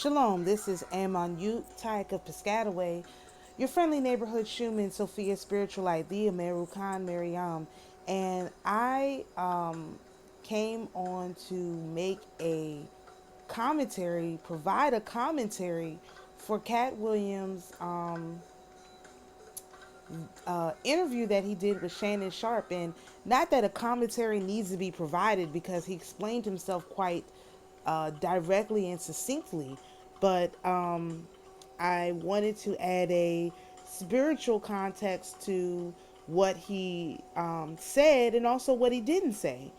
Shalom, this is Amonute Tayac of Piscataway, your friendly neighborhood Shuman, Sophia Spiritualite, the AmaruKhan Miriyam, and I came on to make a commentary, provide a commentary for Katt Williams' interview that he did with Shannon Sharpe. And not that a commentary needs to be provided because he explained himself quite directly and succinctly, but I wanted to add a spiritual context to what he said and also what he didn't say.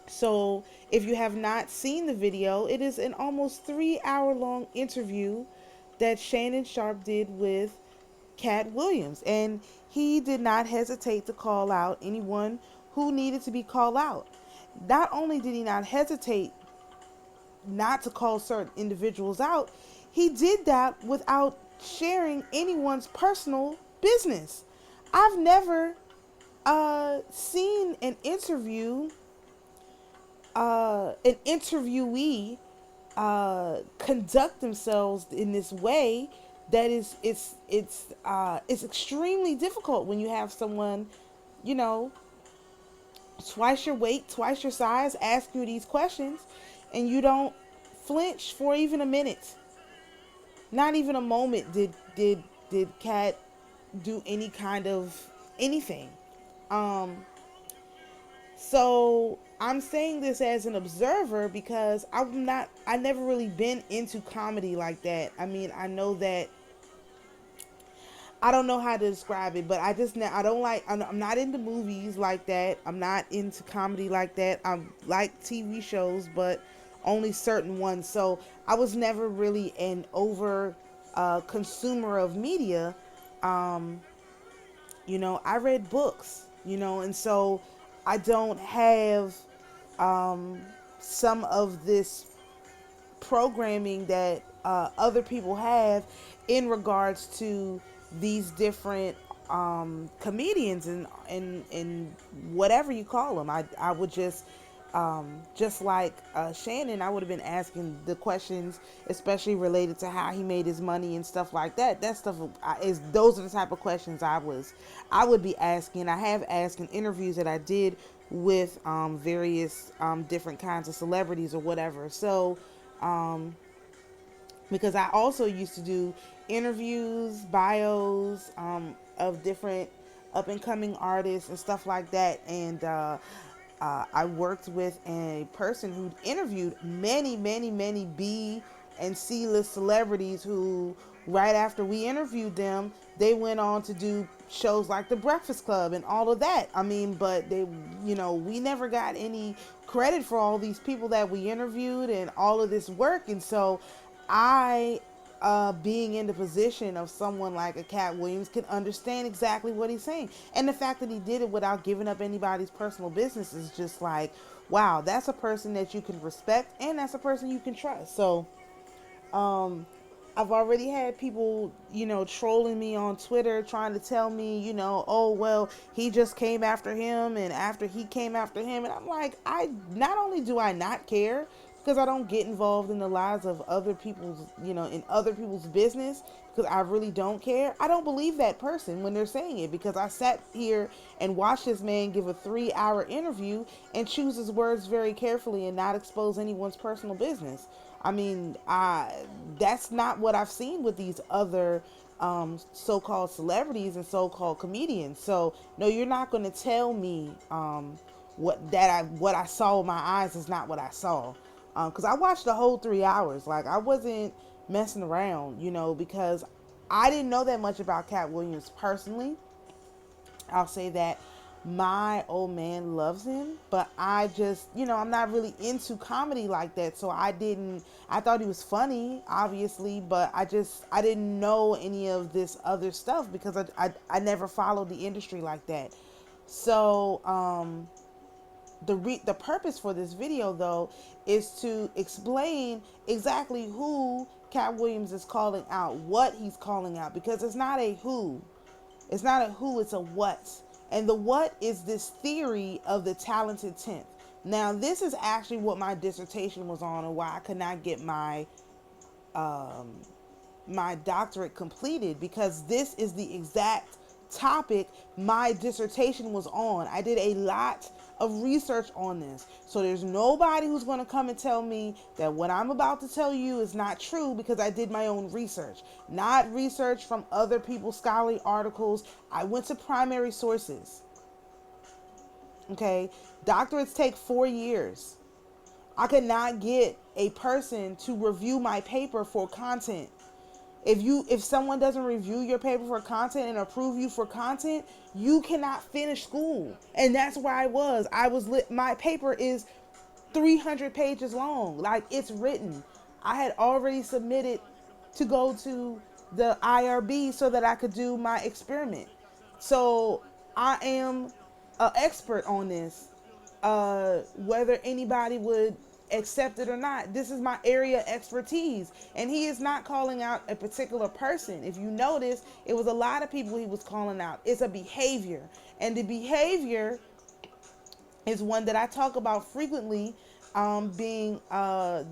So if you have not seen the video, it is an almost 3 hour long interview that Shannon Sharpe did with Katt Williams, and he did not hesitate to call out anyone who needed to be called out. Not only did he not hesitate not to call certain individuals out, he did that without sharing anyone's personal business. I've never seen an interviewee conduct themselves in this way. That is, it's extremely difficult when you have someone, you know, twice your weight, twice your size, ask you these questions, and you don't flinch for even a minute. Not even a moment did Katt do any kind of anything. So I'm saying this as an observer because I never really been into comedy like that. I mean, I know that I don't know how to describe it, but I don't like, I'm not into movies like that. I'm not into comedy like that. I like TV shows, but only certain ones. So I was never really an over consumer of media. I read books, and so I don't have some of this programming that other people have in regards to these different comedians and whatever you call them. I would just like Shannon, I would have been asking the questions, especially related to how he made his money and stuff like that. That stuff is those are the type of questions I would be asking. I have asked in interviews that I did with various different kinds of celebrities or whatever. So because I also used to do interviews, bios of different up and coming artists and stuff like that. And I worked with a person who interviewed many, many, many B and C list celebrities who, right after we interviewed them, they went on to do shows like The Breakfast Club and all of that. I mean, but we never got any credit for all these people that we interviewed and all of this work. And so I, being in the position of someone like a Katt Williams, can understand exactly what he's saying. And the fact that he did it without giving up anybody's personal business is just like, wow, that's a person that you can respect and that's a person you can trust. So I've already had people, trolling me on Twitter trying to tell me, oh, well, he just came after him and after he came after him. And I'm like, not only do I not care because I don't get involved in the lives of other people's, in other people's business because I really don't care. I don't believe that person when they're saying it because I sat here and watched this man give a 3 hour interview and choose his words very carefully and not expose anyone's personal business. I mean, that's not what I've seen with these other so-called celebrities and so-called comedians. So, no, you're not going to tell me what I saw with my eyes is not what I saw. Because I watched the whole 3 hours. Like, I wasn't messing around, because I didn't know that much about Katt Williams personally. I'll say that. My old man loves him, but I just, I'm not really into comedy like that. So I thought he was funny, obviously, but I didn't know any of this other stuff because I never followed the industry like that. So, the purpose for this video though is to explain exactly who Katt Williams is calling out, what he's calling out, because it's not a who, it's a what. And the what is this theory of the talented 10th. Now, this is actually what my dissertation was on, and why I could not get my my doctorate completed, because this is the exact topic my dissertation was on. I did a lot of research on this. So there's nobody who's going to come and tell me that what I'm about to tell you is not true, because I did my own research, not research from other people's scholarly articles. I went to primary sources. Okay. Doctorates take 4 years. I could not get a person to review my paper for content. If someone doesn't review your paper for content and approve you for content, you cannot finish school. And that's where I was. My paper is 300 pages long. Like, it's written. I had already submitted to go to the IRB so that I could do my experiment. So I am an expert on this. Whether anybody would accept it or not, this is my area of expertise. And he is not calling out a particular person. If you notice, it was a lot of people he was calling out. It's a behavior, and the behavior is one that I talk about frequently, being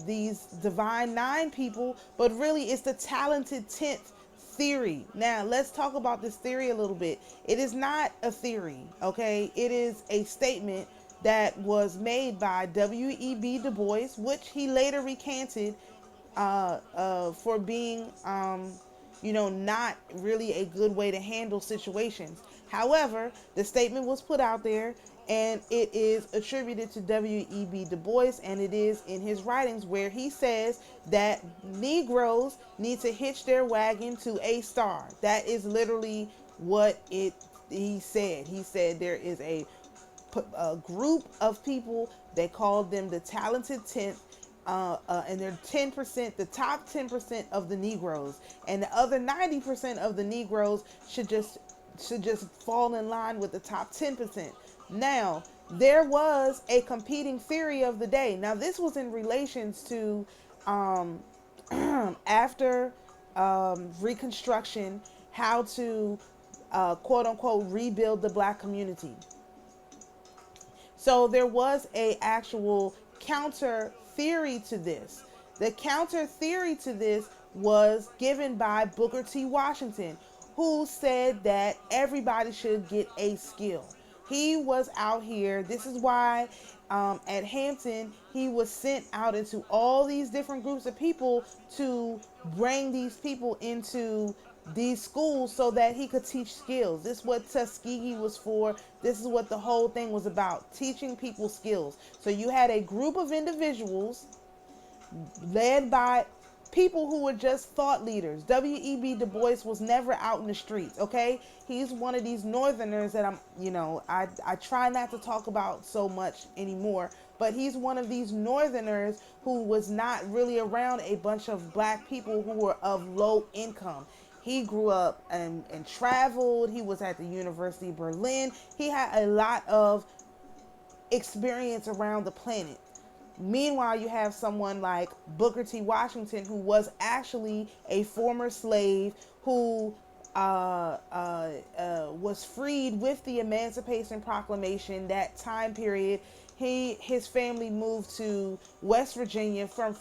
these divine 9 people, but really it's the talented 10th theory. Now let's talk about this theory a little bit. It is not a theory, okay? It is a statement that was made by W.E.B. Du Bois, which he later recanted for being, not really a good way to handle situations. However, the statement was put out there, and it is attributed to W.E.B. Du Bois, and it is in his writings, where he says that Negroes need to hitch their wagon to a star. That is literally what he said. He said there is a group of people, they called them the talented 10th, and they're 10%, the top 10% of the Negroes, and the other 90% of the Negroes should just fall in line with the top 10%. Now, there was a competing theory of the day. Now, this was in relations to after Reconstruction, how to quote unquote rebuild the Black community. So there was a actual counter theory to this. The counter theory to this was given by Booker T. Washington, who said that everybody should get a skill. He was out here. This is why at Hampton, he was sent out into all these different groups of people to bring these people into these schools so that he could teach skills. This is what Tuskegee was for. This is what the whole thing was about, teaching people skills. So you had a group of individuals led by people who were just thought leaders. W.E.B. Du Bois was never out in the streets, okay? He's one of these Northerners that I try not to talk about so much anymore, but he's one of these Northerners who was not really around a bunch of Black people who were of low income. He grew up and traveled. He was at the University of Berlin. He had a lot of experience around the planet. Meanwhile, you have someone like Booker T. Washington, who was actually a former slave, who was freed with the Emancipation Proclamation, that time period. His family moved to West Virginia from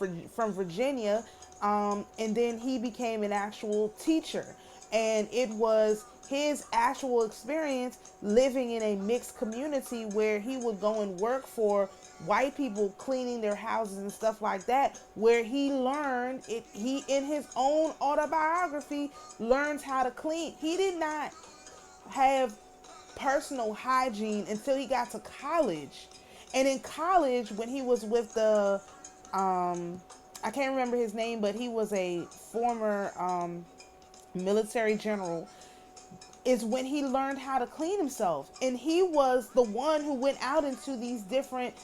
Virginia, and then he became an actual teacher. And it was his actual experience living in a mixed community where he would go and work for white people, cleaning their houses and stuff like that, where he learned it. He, in his own autobiography, learns how to clean. He did not have personal hygiene until he got to college. And in college, when he was with the I can't remember his name, but he was a former military general, is when he learned how to clean himself. And he was the one who went out into these different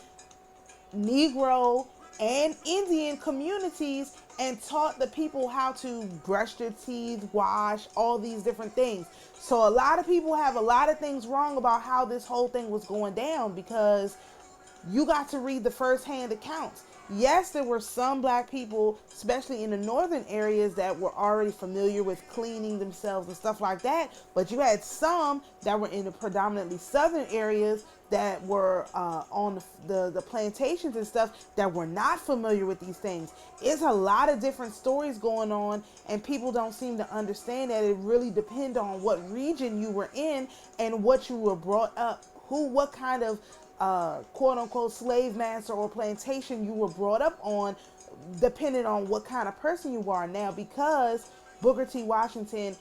Negro and Indian communities and taught the people how to brush their teeth, wash, all these different things. So a lot of people have a lot of things wrong about how this whole thing was going down, because you got to read the first-hand accounts. Yes, there were some Black people, especially in the northern areas, that were already familiar with cleaning themselves and stuff like that. But you had some that were in the predominantly southern areas that were on the plantations and stuff that were not familiar with these things. It's a lot of different stories going on, and people don't seem to understand that it really depends on what region you were in and what you were brought up, what kind of quote unquote slave master or plantation you were brought up on, depending on what kind of person you are. Now, because Booker T. Washington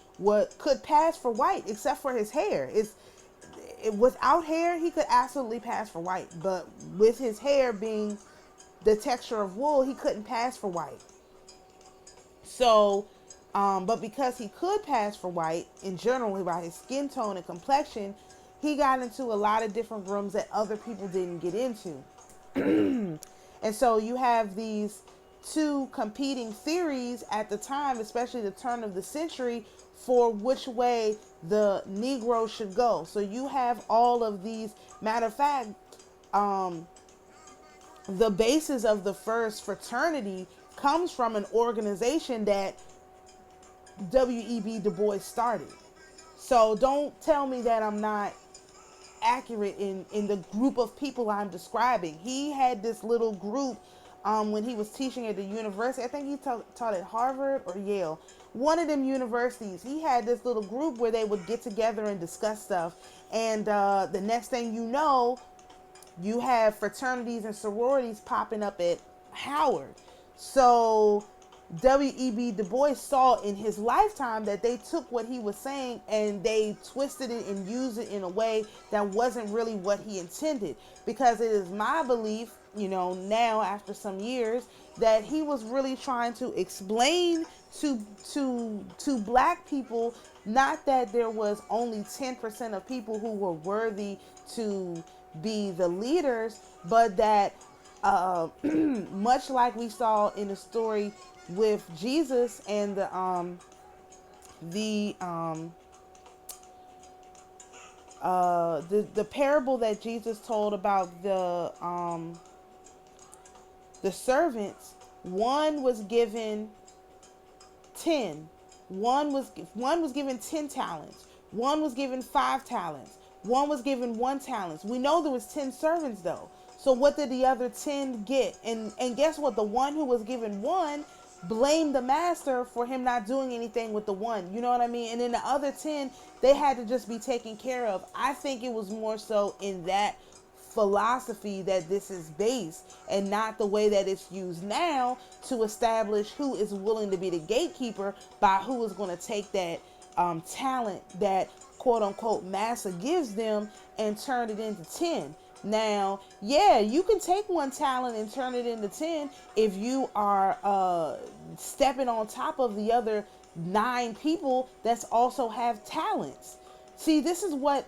could pass for white, except for his hair. Without hair, he could absolutely pass for white, but with his hair being the texture of wool, he couldn't pass for white. So, but because he could pass for white in general by his skin tone and complexion, he got into a lot of different rooms that other people didn't get into. And so you have these two competing theories at the time, especially the turn of the century, for which way the Negro should go. So you have all of these. Matter of fact, the basis of the first fraternity comes from an organization that W.E.B. Du Bois started. So don't tell me that I'm not accurate in the group of people I'm describing. He had this little group when he was teaching at the university. I think he taught at Harvard or Yale, one of them universities. He had this little group where they would get together and discuss stuff, and the next thing you know, you have fraternities and sororities popping up at Howard. So W.E.B. Du Bois saw in his lifetime that they took what he was saying and they twisted it and used it in a way that wasn't really what he intended. Because it is my belief, now after some years, that he was really trying to explain to black people, not that there was only 10% of people who were worthy to be the leaders, but that much like we saw in the story with Jesus and the parable that Jesus told about the servants. One was given 10. One was given 10 talents. One was given 5 talents. One was given 1 talent. We know there was 10 servants though. So what did the other 10 get? And guess what? The one who was given 1 blamed the master for him not doing anything with the 1. You know what I mean? And then the other 10, they had to just be taken care of. I think it was more so in that philosophy that this is based, and not the way that it's used now to establish who is willing to be the gatekeeper by who is going to take that talent that quote unquote master gives them and turn it into 10. Now, yeah, you can take 1 talent and turn it into 10 if you are stepping on top of the other 9 people that's also have talents. See, this is what,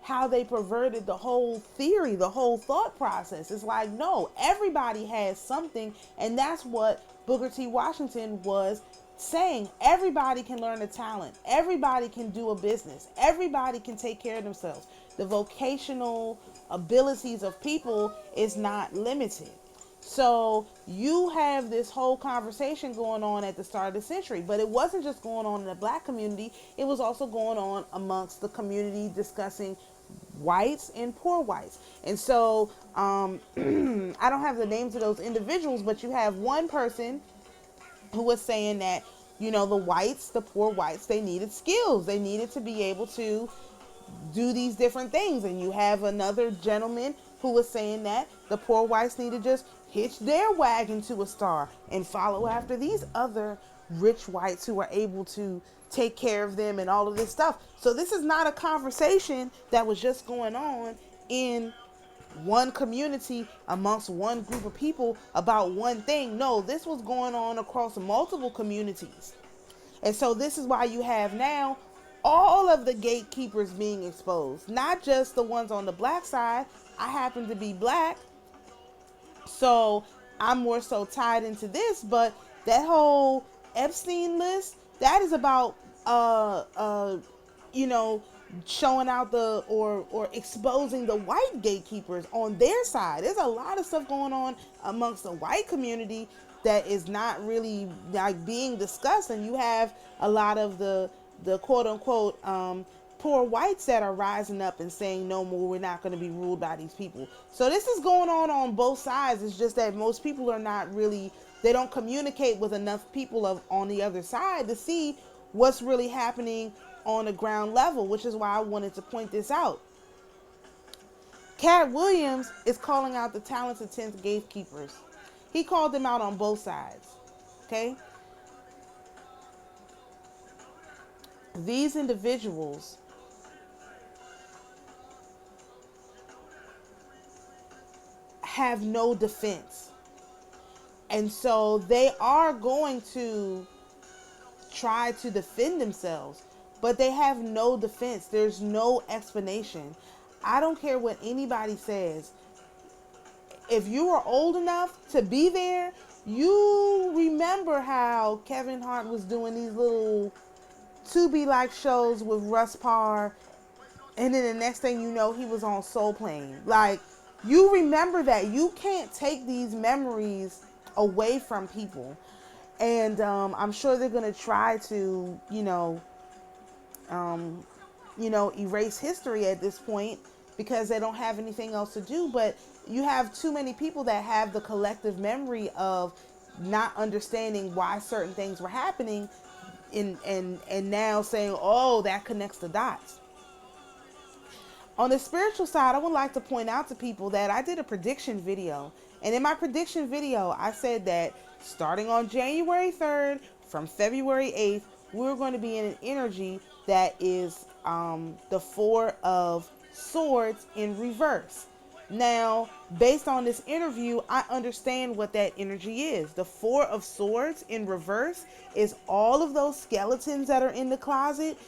how they perverted the whole theory, the whole thought process. It's like, no, everybody has something, and that's what Booker T. Washington was saying. Everybody can learn a talent. Everybody can do a business. Everybody can take care of themselves. The vocational abilities of people is not limited. So you have this whole conversation going on at the start of the century, but it wasn't just going on in the black community. It was also going on amongst the community, discussing whites and poor whites. And so I don't have the names of those individuals, but you have one person who was saying that, the whites, the poor whites, they needed skills. They needed to be able to do these different things. And you have another gentleman who was saying that the poor whites need to just hitch their wagon to a star and follow after these other rich whites who are able to take care of them and all of this stuff. So this is not a conversation that was just going on in one community amongst one group of people about one thing. No, this was going on across multiple communities. And so this is why you have now all of the gatekeepers being exposed, not just the ones on the black side. I happen to be black, so I'm more so tied into this, but that whole Epstein list, that is about showing out or exposing the white gatekeepers on their side. There's a lot of stuff going on amongst the white community that is not really being discussed, and you have a lot of the quote unquote poor whites that are rising up and saying, no more, we're not going to be ruled by these people. So this is going on both sides. It's just that most people are not really, they don't communicate with enough people on the other side to see what's really happening on the ground level, which is why I wanted to point this out. Katt Williams is calling out the talented 10th gatekeepers. He called them out on both sides. Okay? These individuals have no defense. And so they are going to try to defend themselves, but they have no defense. There's no explanation. I don't care what anybody says. If you are old enough to be there, you remember how Kevin Hart was doing these little Tubi-like shows with Russ Parr, and then the next thing you know, he was on Soul Plane. Like, you remember that. You can't take these memories away from people. And I'm sure they're going to try to, erase history at this point because they don't have anything else to do. But you have too many people that have the collective memory of not understanding why certain things were happening and now saying, oh, that connects the dots. On the spiritual side, I would like to point out to people that I did a prediction video. And in my prediction video, I said that starting on January 3rd, from February 8th, we're going to be in an energy that is the Four of Swords in reverse. Now, based on this interview, I understand what that energy is. The Four of Swords in reverse is all of those skeletons that are in the closet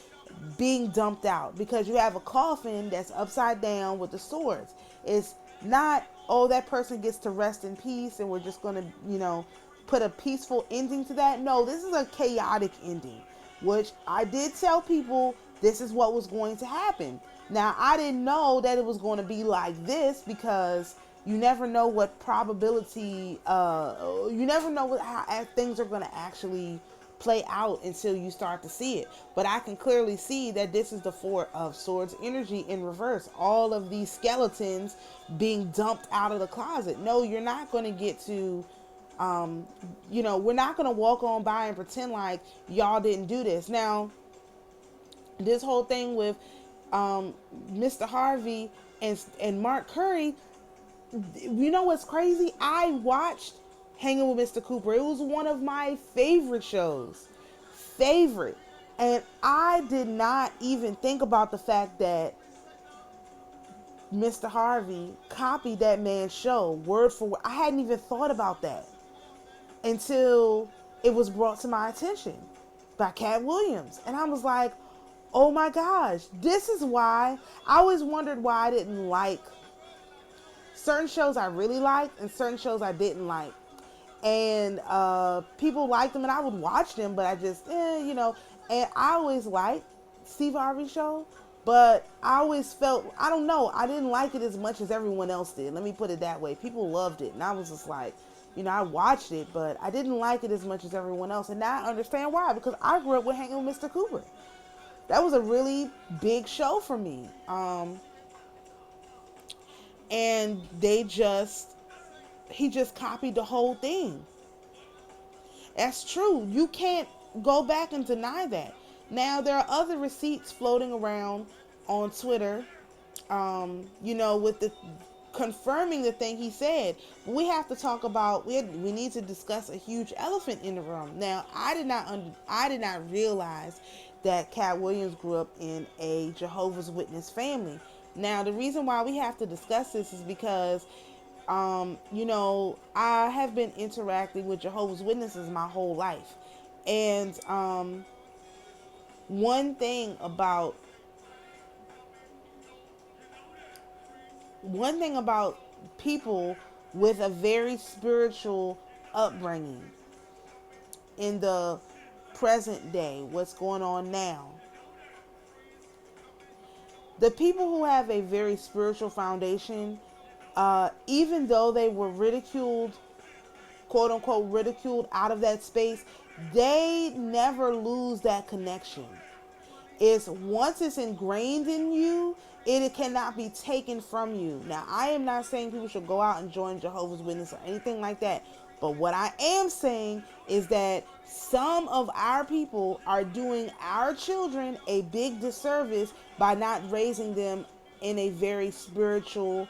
being dumped out, because you have a coffin that's upside down with the swords. It's not, oh, that person gets to rest in peace and we're just going to, put a peaceful ending to that. No, this is a chaotic ending, which I did tell people this is what was going to happen. Now, I didn't know that it was going to be like this, because you never know what probability, you never know how things are going to actually play out until you start to see it. But I can clearly see that this is the Four of Swords energy in reverse. All of these skeletons being dumped out of the closet. No, you're not going to get to, we're not going to walk on by and pretend like y'all didn't do this. Now, this whole thing with Mr. Harvey and Mark Curry, you know what's crazy? I watched Hanging with Mr. Cooper. It was one of my favorite shows. And I did not even think about the fact that Mr. Harvey copied that man's show word for word. I hadn't even thought about that until it was brought to my attention by Katt Williams. And I was like, oh my gosh, this is why I always wondered why I didn't like certain shows I really liked and certain shows I didn't like. And people liked them and I would watch them, but I just, and I always liked Steve Harvey's show, but I always felt, I don't know, I didn't like it as much as everyone else did. Let me put it that way. People loved it. And I was just like, I watched it, but I didn't like it as much as everyone else. And now I understand why, because I grew up with Hanging with Mr. Cooper. That was a really big show for me. And he just copied the whole thing. That's true. You can't go back and deny that. Now, there are other receipts floating around on Twitter, with the confirming the thing he said. But we have to talk about, we need to discuss a huge elephant in the room. Now, I did not realize that Katt Williams grew up in a Jehovah's Witness family. Now, the reason why we have to discuss this is because I have been interacting with Jehovah's Witnesses my whole life. And one thing about people with a very spiritual upbringing in the present day, what's going on now, the people who have a very spiritual foundation, even though they were ridiculed, quote unquote ridiculed out of that space, they never lose that connection. is once it's ingrained in you, it cannot be taken from you. Now, I am not saying people should go out and join Jehovah's Witness or anything like that. But what I am saying is that some of our people are doing our children a big disservice by not raising them in a very spiritual,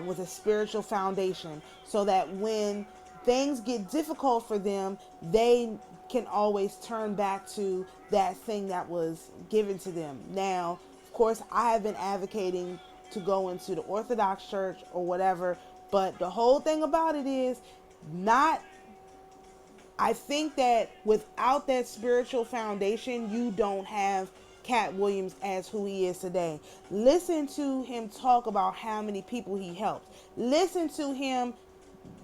with a spiritual foundation, so that when things get difficult for them, they can always turn back to that thing that was given to them. Now, of course, I have been advocating to go into the Orthodox Church or whatever, but the whole thing about it is not, I think that without that spiritual foundation, you don't have Katt Williams as who he is today. Listen to him talk about how many people he helped. Listen to him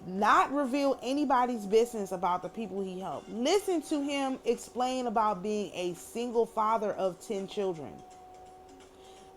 not reveal anybody's business about the people he helped. Listen to him explain about being a single father of 10 children.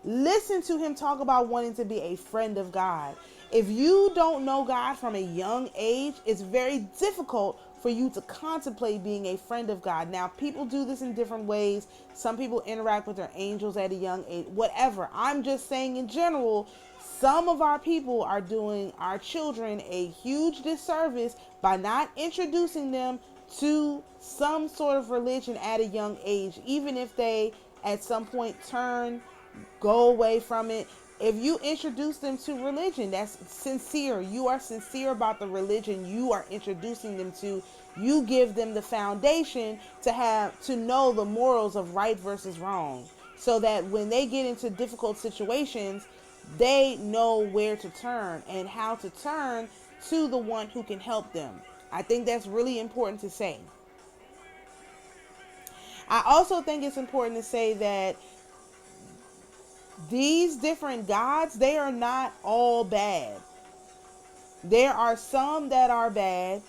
Listen to him talk about wanting to be a friend of God. If you don't know God from a young age, it's very difficult for you to contemplate being a friend of God. Now, people do this in different ways. Some people interact with their angels at a young age, whatever. I'm just saying in general, some of our people are doing our children a huge disservice by not introducing them to some sort of religion at a young age, even if they at some point go away from it. If you introduce them to religion, that's sincere. You are sincere about the religion you are introducing them to. You give them the foundation to know the morals of right versus wrong, so that when they get into difficult situations, they know where to turn and how to turn to the one who can help them. I think that's really important to say. I also think it's important to say that these different gods, they are not all bad. There are some that are bad.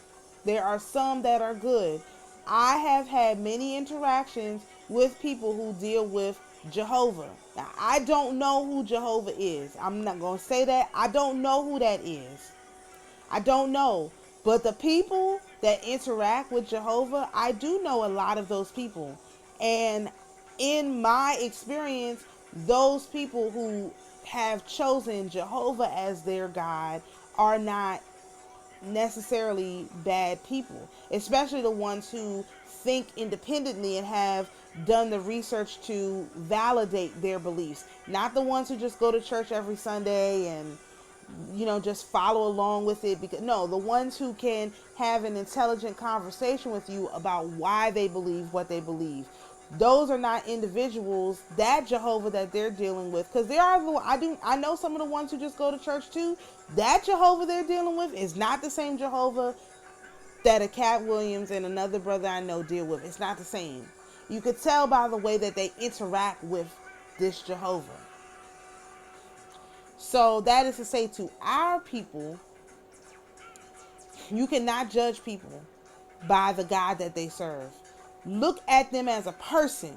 There are some that are good. I have had many interactions with people who deal with Jehovah. Now, I don't know who Jehovah is. I'm not going to say that. I don't know who that is. I don't know. But the people that interact with Jehovah, I do know a lot of those people. And in my experience, those people who have chosen Jehovah as their God are not necessarily bad people, especially the ones who think independently and have done the research to validate their beliefs. Not the ones who just go to church every Sunday and just follow along with it. Because no, the ones who can have an intelligent conversation with you about why they believe what they believe. Those are not individuals, that Jehovah that they're dealing with, because I know some of the ones who just go to church too. That Jehovah they're dealing with is not the same Jehovah that a Katt Williams and another brother I know deal with. It's not the same. You could tell by the way that they interact with this Jehovah. So that is to say, to our people, you cannot judge people by the God that they serve. Look at them as a person.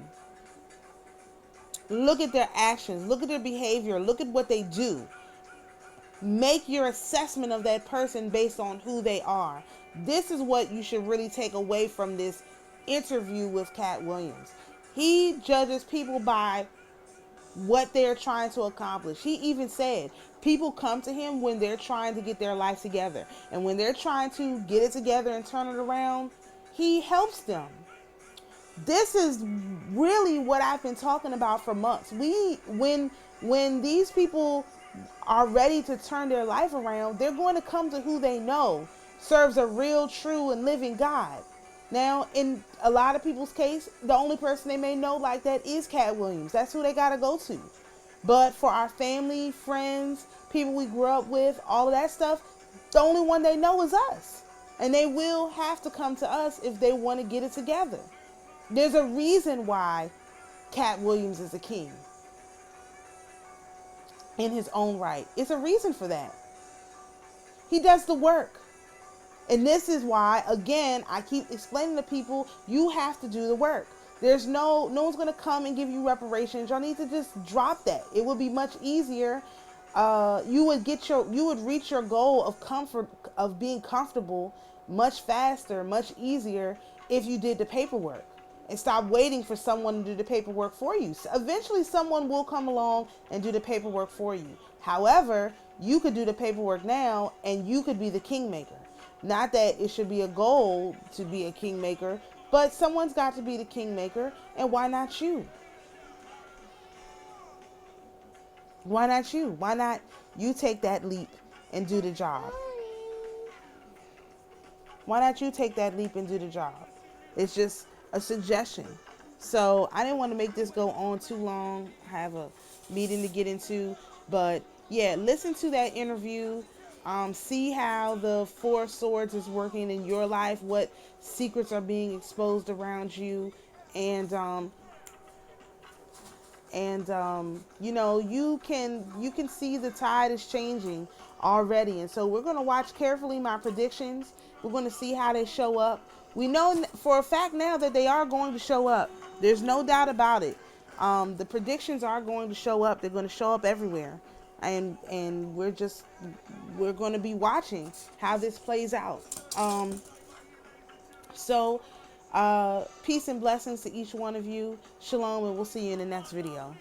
Look at their actions. Look at their behavior. Look at what they do. Make your assessment of that person based on who they are. This is what you should really take away from this interview with Katt Williams. He judges people by what they're trying to accomplish. He even said people come to him when they're trying to get their life together. And when they're trying to get it together and turn it around, he helps them. This is really what I've been talking about for months. When these people are ready to turn their life around, they're going to come to who they know serves a real, true, and living God. Now, in a lot of people's case, the only person they may know like that is Katt Williams. That's who they got to go to. But for our family, friends, people we grew up with, all of that stuff, the only one they know is us. And they will have to come to us if they want to get it together. There's a reason why Katt Williams is a king in his own right. It's a reason for that. He does the work. And this is why, again, I keep explaining to people, you have to do the work. There's no one's going to come and give you reparations. Y'all need to just drop that. It would be much easier. You would reach your goal of comfort, of being comfortable much faster, much easier if you did the paperwork. and stop waiting for someone to do the paperwork for you. So eventually someone will come along and do the paperwork for you. However, you could do the paperwork now and you could be the kingmaker. Not that it should be a goal to be a kingmaker, but someone's got to be the kingmaker, and why not you? Why not you? Why not you take that leap and do the job? Why not you take that leap and do the job? It's just a suggestion. So I didn't want to make this go on too long. I have a meeting to get into. But yeah, listen to that interview. See how the Four Swords is working in your life, what secrets are being exposed around you, and you know, you can see the tide is changing already. And so we're going to watch carefully my predictions. We're going to see how they show up. We know for a fact now that they are going to show up. There's no doubt about it. The predictions are going to show up. They're going to show up everywhere. And we're going to be watching how this plays out. So peace and blessings to each one of you. Shalom, and we'll see you in the next video.